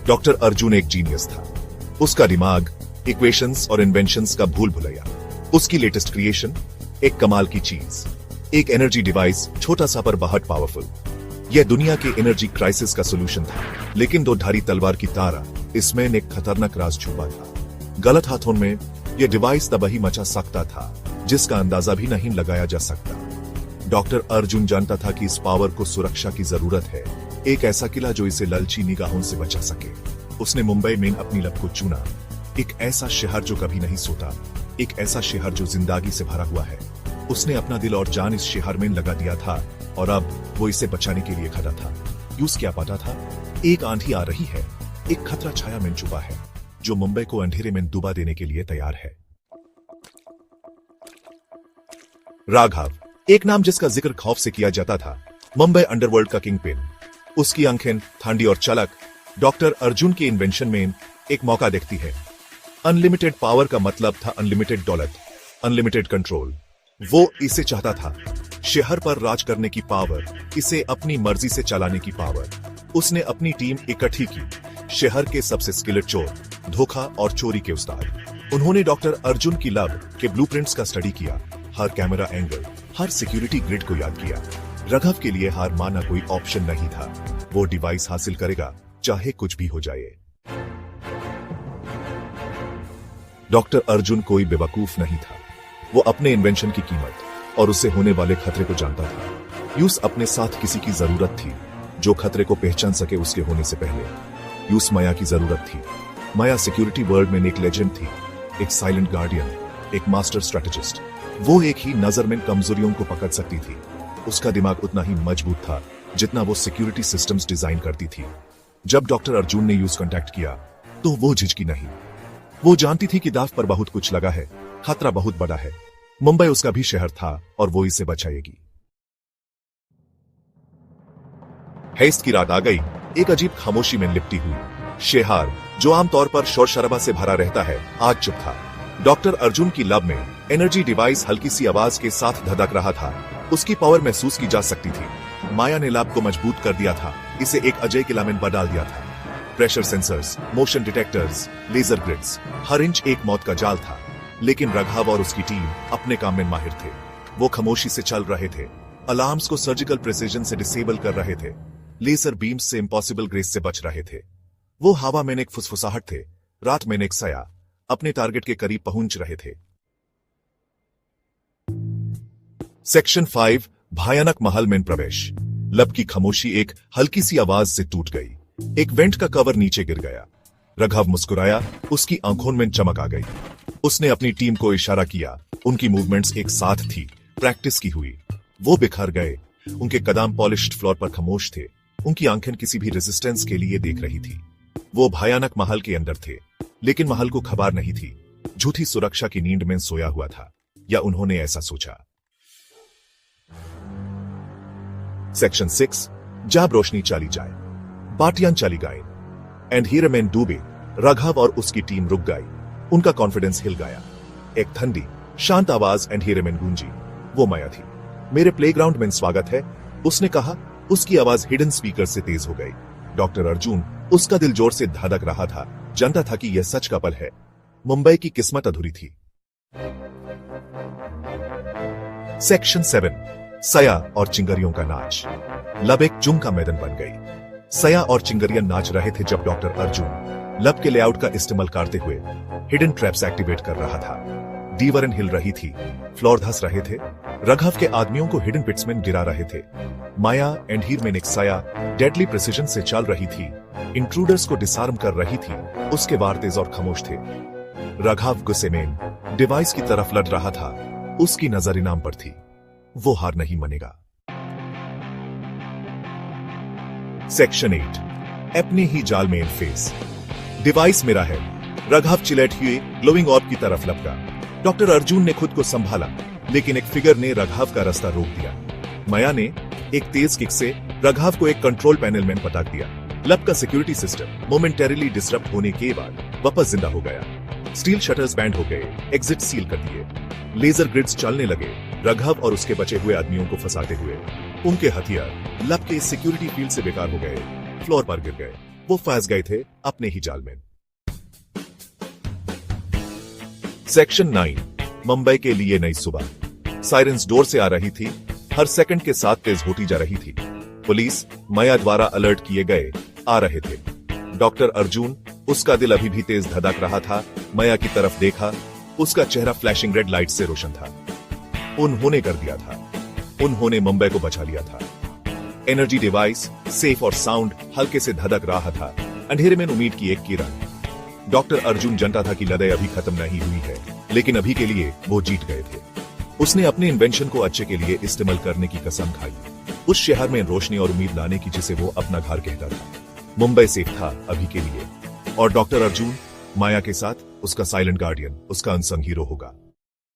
Doctor Arjun एक genius था। उसका दिमाग इक्वेशंस और इन्वेंशंस का भूल भुलैया। उसकी लेटेस्ट क्रिएशन एक कमाल की चीज, एक एनर्जी डिवाइस, छोटा सा पर बहुत पावरफुल। यह दुनिया के एनर्जी क्राइसिस का सोल्यूशन था, लेकिन दो धारी तलवार की तारा इसमें एक खतरनाक राज छुपा था। गलत हाथों में यह डिवाइस तबाही मचा सकता था जिसका अंदाजा भी नहीं लगाया जा सकता। डॉक्टर अर्जुन जानता था कि इस पावर को सुरक्षा की जरूरत है, एक ऐसा किला जो इसे लालची निगाहों से बचा सके। उसने मुंबई में अपनी लब को चुना, एक ऐसा शहर जो कभी नहीं सोता, एक ऐसा शहर जो जिंदगी से भरा हुआ है। उसने अपना दिल और जान इस शहर में लगा दिया था और अब वो इसे बचाने के लिए खड़ा था। यूस क्या पता था, एक आंधी आ रही है, एक खतरा छाया में छुपा है जो मुंबई को अंधेरे में डुबा देने के लिए तैयार है। राघव, एक नाम जिसका जिक्र खौफ से किया जाता था, मुंबई अंडरवर्ल्ड का किंगपिन। उसकी आंखें ठंडी और चलक डॉक्टर अर्जुन की इन्वेंशन में एक मौका देखती है। अनलिमिटेड पावर का मतलब था अनलिमिटेड दौलत, अनलिमिटेड कंट्रोल। वो इसे चाहता था, शहर पर राज करने की पावर, इसे अपनी मर्जी से चलाने की पावर। उसने अपनी टीम इकट्ठी की, शहर के सबसे स्किल्ड चोर, धोखा और चोरी के उस्ताद। उन्होंने डॉक्टर अर्जुन की लब के ब्लूप्रिंट्स का स्टडी किया, हर कैमरा एंगल, हर सिक्योरिटी ग्रिड को याद किया। राघव के लिए हार मानना कोई ऑप्शन नहीं था। वो डिवाइस हासिल करेगा, चाहे कुछ भी हो जाए। डॉक्टर अर्जुन कोई बेवकूफ नहीं था। वो अपने इन्वेंशन की कीमत और उससे होने वाले खतरे को जानता था। यूस अपने साथ किसी की जरूरत थी जो खतरे को पहचान सके उसके होने से पहले। यूस माया की जरूरत थी। माया सिक्योरिटी वर्ल्ड में एक लेजेंड थी, एक साइलेंट गार्डियन, एक मास्टर स्ट्रेटेजिस्ट। वो एक ही नजर में कमजोरियों को पकड़ सकती थी। उसका दिमाग उतना ही मजबूत था जितना वो सिक्योरिटी सिस्टम्स डिजाइन करती थी। जब डॉक्टर अर्जुन ने यूस कांटेक्ट किया तो वो झिझकी नहीं। वो जानती थी कि दाव पर बहुत कुछ लगा है, खतरा बहुत बड़ा है। मुंबई उसका भी शहर था और वो इसे बचाएगी। हेस्ट की रात आ गई, एक अजीब खामोशी में लिपटी हुई। शहर जो आमतौर पर शोर शराबा से भरा रहता है, आज चुप था। डॉक्टर अर्जुन की लब में एनर्जी डिवाइस हल्की सी आवाज के साथ धधक रहा था। उसकी पावर महसूस की जा सकती थी। माया ने लैब को मजबूत कर दिया था, इसे एक अजय किला में बदल दिया था। Pressure sensors, motion detectors, laser grids, हर इंच एक मौत का जाल था। लेकिन राघव और उसकी टीम अपने काम में माहिर थे। वो खामोशी से चल रहे थे, अलार्म्स को सर्जिकल प्रिसीजन से डिसेबल कर रहे थे, लेजर बीम्स से इम्पॉसिबल ग्रेस से बच रहे थे। वो हवा में एक फुसफुसाहट थे, रात में एक साया, अपने टारगेट के करीब पहुंच रहे थे। सेक्शन 5, भयानक महल में प्रवेश। लब की खामोशी एक हल्की सी आवाज से टूट गई। एक वेंट का कवर नीचे गिर गया। राघव मुस्कुराया, उसकी आंखों में चमक आ गई। उसने अपनी टीम को इशारा किया, उनकी मूवमेंट्स एक साथ थी, प्रैक्टिस की हुई। वो बिखर गए, उनके कदम पॉलिश्ड फ्लोर पर खामोश थे, उनकी आंखें किसी भी रेजिस्टेंस के लिए देख रही थी। वो भयानक महल के अंदर थे, लेकिन महल को खबर नहीं थी। झूठी सुरक्षा की नींद में सोया हुआ था, या उन्होंने ऐसा सोचा। सेक्शन 6, जब रोशनी चली जाए, बाटियां चली गई, अंधेरे में डूबे राघव और उसकी टीम रुक गई। उनका कॉन्फिडेंस हिल गया। एक ठंडी शांत आवाज अंधेरे में गूंजी। वो माया थी। मेरे प्लेग्राउंड में स्वागत है, उसने कहा। उसकी आवाज हिडन स्पीकर से तेज हो गई। डॉक्टर अर्जुन, उसका दिल जोर से धड़क रहा था, जानता था कि यह सच का पल है। मुंबई की किस्मत अधूरी थी। सेक्शन 7, सया और चिंगरियों का नाच। लब एक जुम का मैदान बन गई। सया और चिंगरियां नाच रहे थे जब डॉक्टर अर्जुन लब के लेआउट का इस्तेमाल करते हुए हिडन ट्रैप्स एक्टिवेट कर रहा था। दीवारें हिल रही थी, फ्लोर धंस रहे थे। राघव के आदमियों को हिडन पिट्स में गिरा रहे थे। माया एंडहीर में एक साया डेडली प्रिसीजन से चल रही थी, इंट्रूडर्स को डिसआर्म कर रही थी। उसके वार तेज और खामोश थे। राघव गुस्से में डिवाइस की तरफ लड़ रहा था, उसकी नजर इनाम पर थी। वो हार नहीं मानेगा। सेक्शन 8, अपने ही जाल में फेस। डिवाइस मेरा है, राघव चिल्लाते हुए ग्लोइंग ऑर्ब की तरफ लपका। डॉक्टर अर्जुन ने खुद को संभाला, लेकिन एक फिगर ने राघव का रास्ता रोक दिया। माया ने एक तेज किक से राघव को एक कंट्रोल पैनल में पटक दिया। लब का सिक्योरिटी सिस्टम मोमेंटरीली डिसरप्ट होने के बाद वापस जिंदा हो गया। स्टील शटर्स बैंड हो गए, एग्जिट सील कर दिए। लेजर ग्रिड्स चलने लगे, राघव और उसके बचे हुए आदमियों को फंसाते हुए। उनके हथियार लब के सिक्योरिटी फील्ड से बेकार हो गए, फ्लोर पर गिर गए। वो फंस गए थे अपने ही जाल में। सेक्शन 9, मुंबई के लिए नई सुबह। साइरेंस डोर से आ रही थी, हर सेकंड के साथ तेज होती जा रही थी। पुलिस माया द्वारा अलर्ट किए गए आ रहे थे। डॉक्टर अर्जुन, उसका दिल अभी भी तेज धड़क रहा था, माया की तरफ देखा, उसका चेहरा फ्लैशिंग रेड लाइट से रोशन था। उन्होंने कर दिया था, उन्होंने मुंबई को बचा लिया था। एनर्जी डिवाइस सेफ और साउंड हल्के से धड़क रहा था, अंधेरे में उम्मीद की एक किरण। डॉक्टर अर्जुन जानता था कि लड़ाई अभी खत्म नहीं हुई है, लेकिन अभी के लिए वो जीत गए थे। उसने अपने इन्वेंशन को अच्छे के लिए इस्तेमाल करने की कसम खाई, उस शहर में रोशनी और उम्मीद लाने की जिसे वो अपना घर कहता था। मुंबई सेफ था अभी के लिए, और डॉक्टर अर्जुन माया के साथ उसका साइलेंट गार्डियन, उसका अनसंग हीरो होगा।